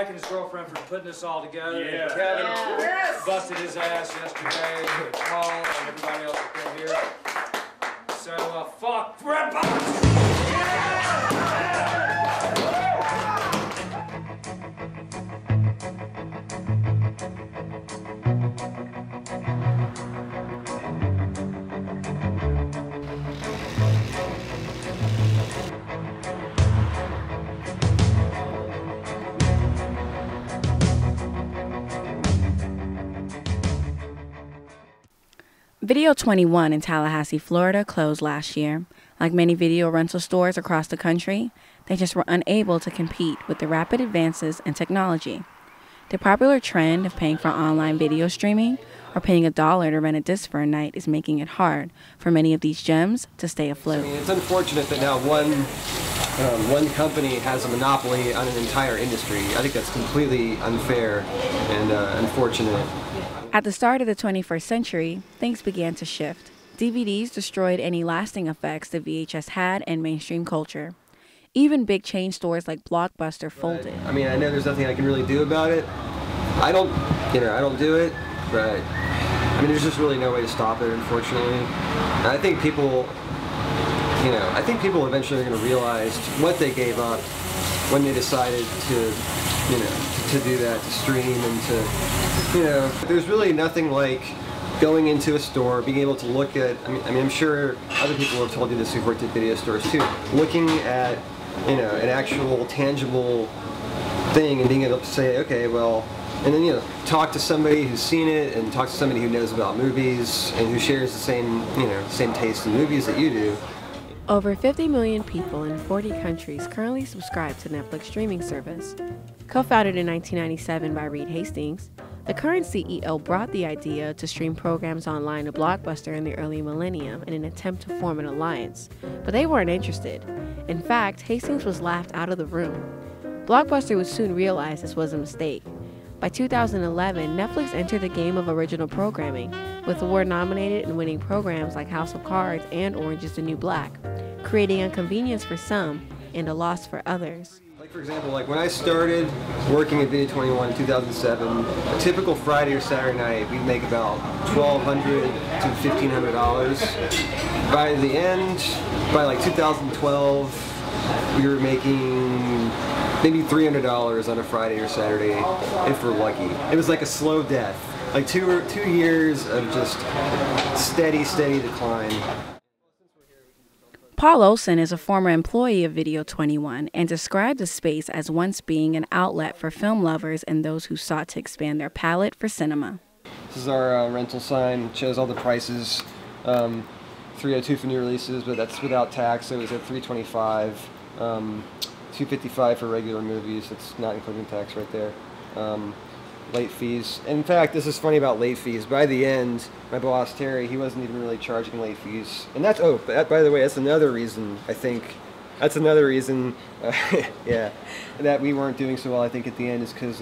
Mike and his girlfriend for putting this all together. Yeah. Kevin busted his ass yesterday. Paul and everybody else that came here. So, fuck Redbox! Video 21 in Tallahassee, Florida closed last year. Like many video rental stores across the country, they just were unable to compete with the rapid advances in technology. The popular trend of paying for online video streaming or paying $1 to rent a disc for a night is making it hard for many of these gems to stay afloat. I mean, it's unfortunate that now one company has a monopoly on an entire industry. I think that's completely unfair and unfortunate. At the start of the 21st century, things began to shift. DVDs destroyed any lasting effects that VHS had in mainstream culture. Even big chain stores like Blockbuster folded. I mean, I know there's nothing I can really do about it. I don't do it, but I mean, there's just really no way to stop it, unfortunately. And I think people eventually are going to realize what they gave up when they decided to do that, to stream and to, there's really nothing like going into a store, being able to look at, I mean, I'm sure other people have told you this who've worked at video stores too, looking at, an actual tangible thing and being able to say, okay, well, and then, talk to somebody who's seen it and talk to somebody who knows about movies and who shares the same, same taste in movies that you do. Over 50 million people in 40 countries currently subscribe to Netflix streaming service. Co-founded in 1997 by Reed Hastings, the current CEO brought the idea to stream programs online to Blockbuster in the early millennium in an attempt to form an alliance, but they weren't interested. In fact, Hastings was laughed out of the room. Blockbuster would soon realize this was a mistake. By 2011, Netflix entered the game of original programming, with award-nominated and winning programs like House of Cards and Orange is the New Black, creating a convenience for some and a loss for others. Like, for example, when I started working at Video 21 in 2007, a typical Friday or Saturday night, we'd make about $1,200 to $1,500. By the end, by like 2012, we were making maybe $300 on a Friday or Saturday, if we're lucky. It was like a slow death, like two years of just steady decline. Paul Olson is a former employee of Video 21 and described the space as once being an outlet for film lovers and those who sought to expand their palette for cinema. This is our rental sign. It shows all the prices. $302 for new releases, but that's without tax, so it was at $325. $255 for regular movies. That's not including tax right there. Late fees. In fact, this is funny about late fees. By the end, my boss, Terry, he wasn't even really charging late fees. And that's, by the way, that's another reason, I think, yeah, that we weren't doing so well, I think, at the end is because,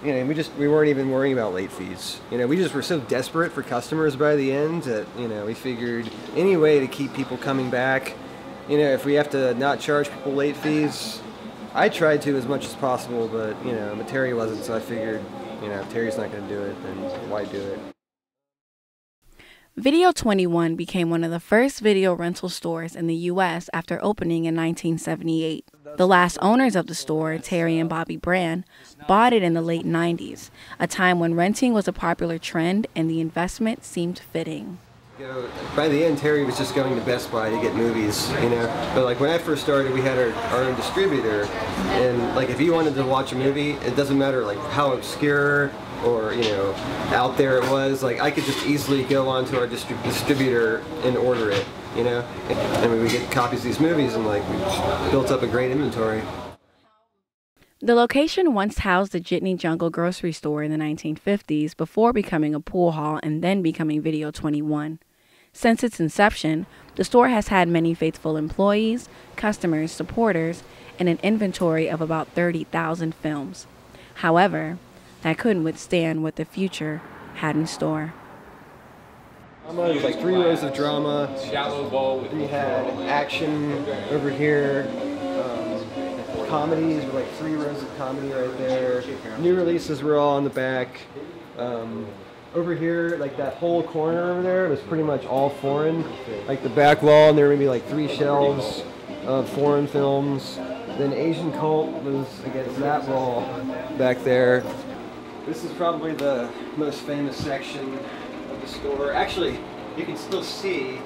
we weren't even worrying about late fees. We just were so desperate for customers by the end that, we figured any way to keep people coming back, if we have to not charge people late fees, I tried to as much as possible, but, Terry wasn't, so I figured, if Terry's not going to do it, then why do it? Video 21 became one of the first video rental stores in the U.S. after opening in 1978. The last owners of the store, Terry and Bobby Brand, bought it in the late 90s, a time when renting was a popular trend and the investment seemed fitting. By the end, Terry was just going to Best Buy to get movies, But when I first started, we had our own distributor, and if you wanted to watch a movie, it doesn't matter how obscure or out there it was. I could just easily go onto our distributor and order it, And we would get copies of these movies, and we built up a great inventory. The location once housed the Jitney Jungle grocery store in the 1950s before becoming a pool hall and then becoming Video 21. Since its inception, the store has had many faithful employees, customers, supporters, and an inventory of about 30,000 films. However, that couldn't withstand what the future had in store. It was 3 rows of drama, and you had action over here, comedies, with like 3 rows of comedy right there. New releases were all in the back. Over here, like that whole corner over there was pretty much all foreign. Like the back wall, and there would be like 3 shelves of foreign films. Then Asian Cult was against that wall back there. This is probably the most famous section of the store. Actually, you can still see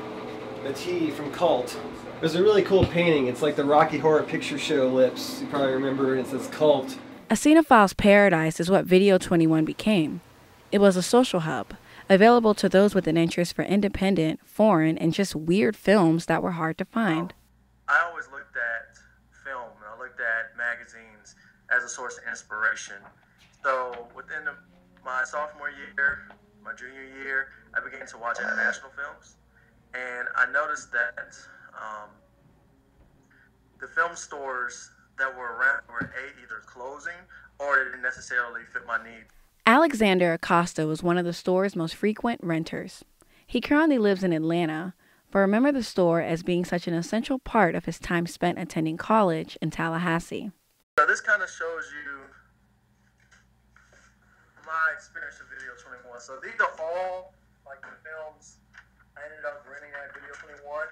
the T from Cult. There's a really cool painting. It's like the Rocky Horror Picture Show lips. You probably remember, and it says Cult. A cinephile's paradise is what Video 21 became. It was a social hub, available to those with an interest for independent, foreign, and just weird films that were hard to find. I always looked at film, and I looked at magazines as a source of inspiration. So within my sophomore year, my junior year, I began to watch international films. And I noticed that the film stores that were around were either closing or they didn't necessarily fit my needs. Alexander Acosta was one of the store's most frequent renters. He currently lives in Atlanta, but remembered the store as being such an essential part of his time spent attending college in Tallahassee. So this kind of shows you my experience with Video 21. So these are all like the films I ended up renting at Video 21.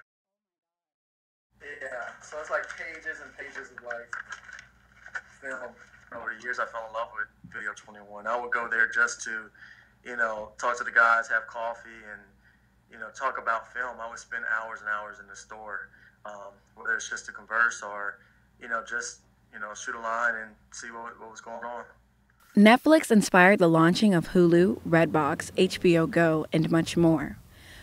Yeah, so it's like pages and pages of like film. Over the years, I fell in love with Video 21. I would go there just to, you know, talk to the guys, have coffee, and, you know, talk about film. I would spend hours and hours in the store, whether it's just to converse or, you know, just, you know, shoot a line and see what was going on. Netflix inspired the launching of Hulu, Redbox, HBO Go, and much more.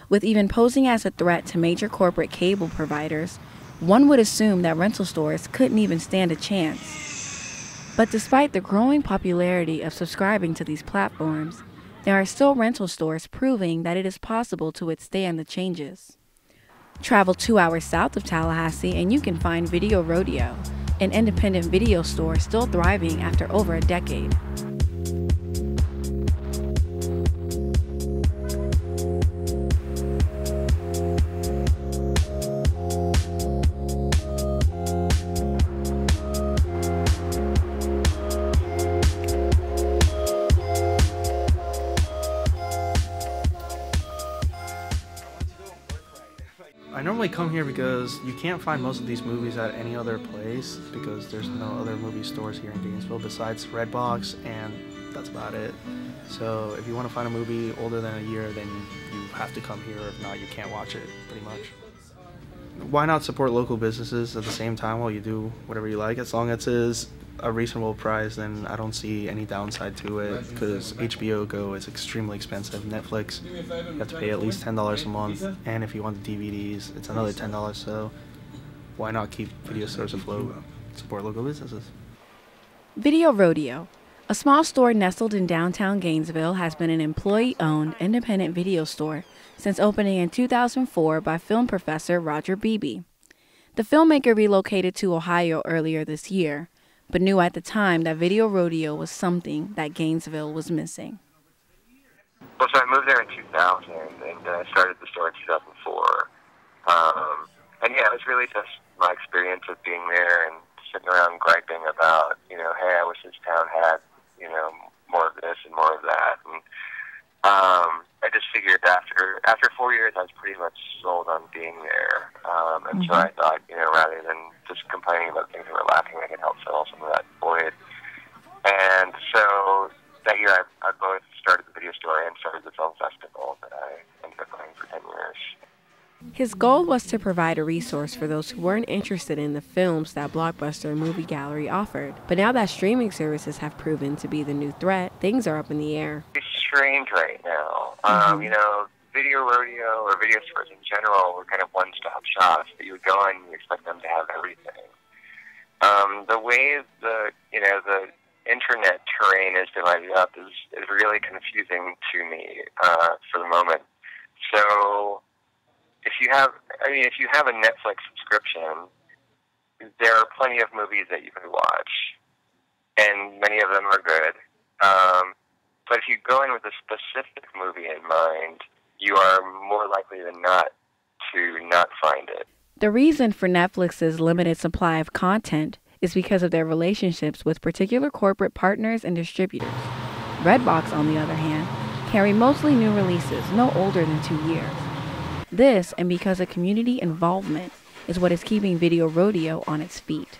With even posing as a threat to major corporate cable providers, one would assume that rental stores couldn't even stand a chance. But despite the growing popularity of subscribing to these platforms, there are still rental stores proving that it is possible to withstand the changes. Travel 2 hours south of Tallahassee and you can find Video Rodeo, an independent video store still thriving after over a decade. I normally come here because you can't find most of these movies at any other place because there's no other movie stores here in Gainesville besides Redbox, and that's about it. So if you want to find a movie older than a year, then you have to come here. If not, you can't watch it, pretty much. Why not support local businesses at the same time while you do whatever you like? As long as it's a reasonable price, then I don't see any downside to it, because HBO Go is extremely expensive. Netflix, you have to pay at least $10 a month, and if you want the DVDs, it's another $10, so why not keep video stores afloat, support local businesses? Video Rodeo, a small store nestled in downtown Gainesville, has been an employee-owned independent video store since opening in 2004 by film professor Roger Beebe. The filmmaker relocated to Ohio earlier this year, but knew at the time that Video Rodeo was something that Gainesville was missing. Well, so I moved there in 2000 and started the store in 2004. And yeah, it was really just my experience of being there and sitting around griping about, you know, hey, I wish this town had, you know, more of this and more of that. And I just figured after 4 years, I was pretty much sold on being there. And so I thought, you know, rather than just complaining about things that were lacking, I could help fill some of that void. And so that year, I both started the video store and started the film festival that I ended up running for 10 years. His goal was to provide a resource for those who weren't interested in the films that Blockbuster Movie Gallery offered. But now that streaming services have proven to be the new threat, things are up in the air. It's strange right now. You know, Video Rodeo or video stores in general were kind of one-stop shops that you would go in and you expect them to have everything. The way the internet terrain is divided up is really confusing to me for the moment. So if you have a Netflix subscription, there are plenty of movies that you can watch, and many of them are good. But if you go in with a specific movie in mind, you are more likely than not to not find it. The reason for Netflix's limited supply of content is because of their relationships with particular corporate partners and distributors. Redbox, on the other hand, carry mostly new releases no older than 2 years. This, and because of community involvement, is what is keeping Video Rodeo on its feet.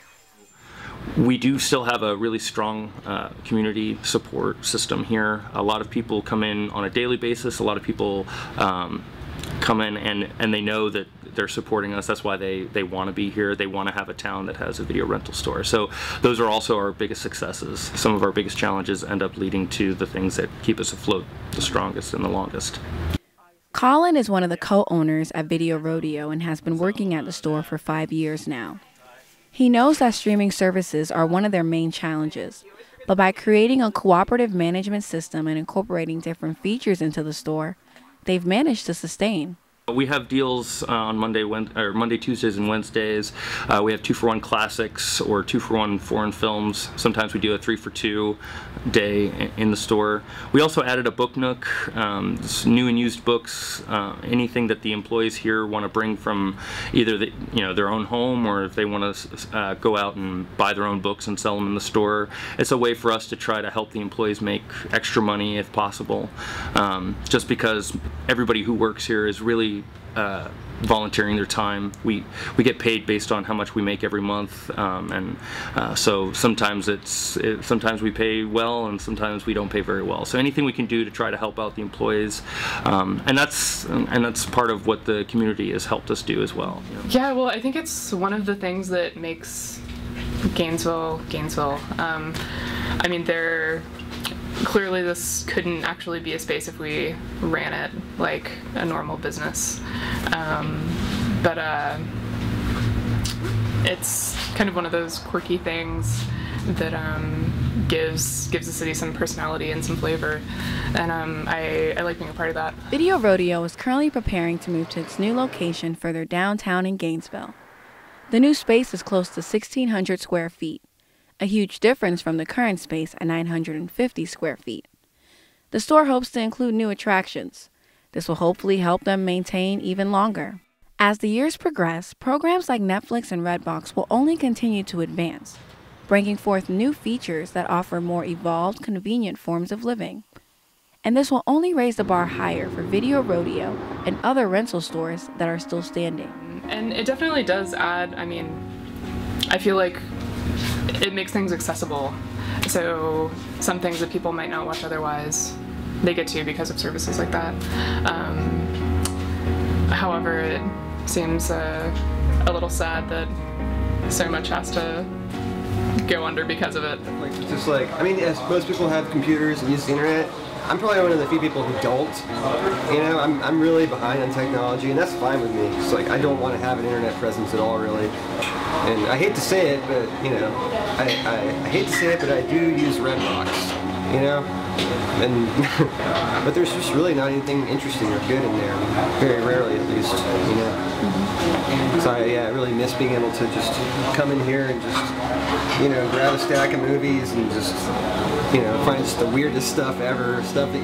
We do still have a really strong community support system here. A lot of people come in on a daily basis. A lot of people come in and they know that they're supporting us. That's why they want to be here. They want to have a town that has a video rental store. So those are also our biggest successes. Some of our biggest challenges end up leading to the things that keep us afloat the strongest and the longest. Colin is one of the co-owners at Video Rodeo and has been working at the store for 5 years now. He knows that streaming services are one of their main challenges, but by creating a cooperative management system and incorporating different features into the store, they've managed to sustain. We have deals on Monday, Tuesdays, and Wednesdays. We have 2-for-1 classics or 2-for-1 foreign films. Sometimes we do a 3-for-2 day in the store. We also added a book nook, new and used books, anything that the employees here want to bring from either their own home, or if they want to go out and buy their own books and sell them in the store. It's a way for us to try to help the employees make extra money if possible, just because everybody who works here is really volunteering their time. We get paid based on how much we make every month, so sometimes sometimes we pay well and sometimes we don't pay very well. So anything we can do to try to help out the employees, and that's part of what the community has helped us do as well. Yeah, well, I think it's one of the things that makes Gainesville. I mean, clearly this couldn't actually be a space if we ran it like a normal business, but it's kind of one of those quirky things that gives the city some personality and some flavor, and I like being a part of that. Video Rodeo is currently preparing to move to its new location further downtown in Gainesville. The new space is close to 1,600 square feet. A huge difference from the current space at 950 square feet. The store hopes to include new attractions. This will hopefully help them maintain even longer. As the years progress, programs like Netflix and Redbox will only continue to advance, bringing forth new features that offer more evolved, convenient forms of living. And this will only raise the bar higher for Video Rodeo and other rental stores that are still standing. And it definitely does add, I feel like it makes things accessible, so some things that people might not watch otherwise, they get to because of services like that. However, it seems a little sad that so much has to go under because of it. As most people have computers and use the internet, I'm probably one of the few people who don't. I'm really behind on technology, and that's fine with me. It's like I don't want to have an internet presence at all, really. And I hate to say it, but I hate to say it, but I do use Redbox. But there's just really not anything interesting or good in there. Very rarely, at least. So I really miss being able to just come in here and just grab a stack of movies and just find just the weirdest stuff ever, stuff that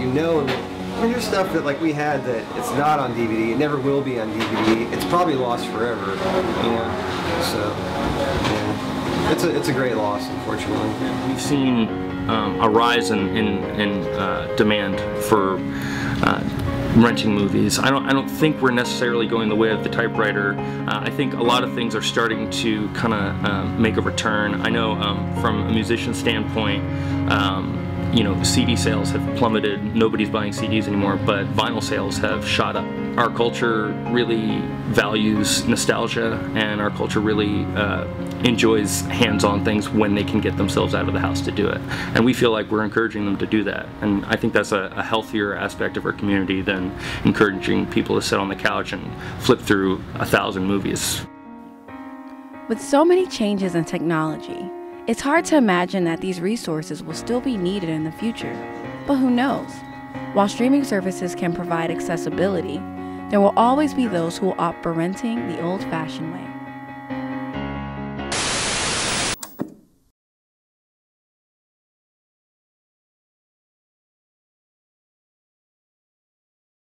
there's stuff that we had that it's not on DVD, it never will be on DVD, it's probably lost forever, so it's a great loss, unfortunately. We've seen a rise in demand for renting movies. I don't think we're necessarily going the way of the typewriter. I think a lot of things are starting to kind of make a return. I know from a musician standpoint, CD sales have plummeted. Nobody's buying CDs anymore, but vinyl sales have shot up. Our culture really values nostalgia, and our culture really enjoys hands-on things when they can get themselves out of the house to do it. And we feel like we're encouraging them to do that. And I think that's a healthier aspect of our community than encouraging people to sit on the couch and flip through 1,000 movies. With so many changes in technology, it's hard to imagine that these resources will still be needed in the future. But who knows? While streaming services can provide accessibility, there will always be those who will opt for renting the old-fashioned way.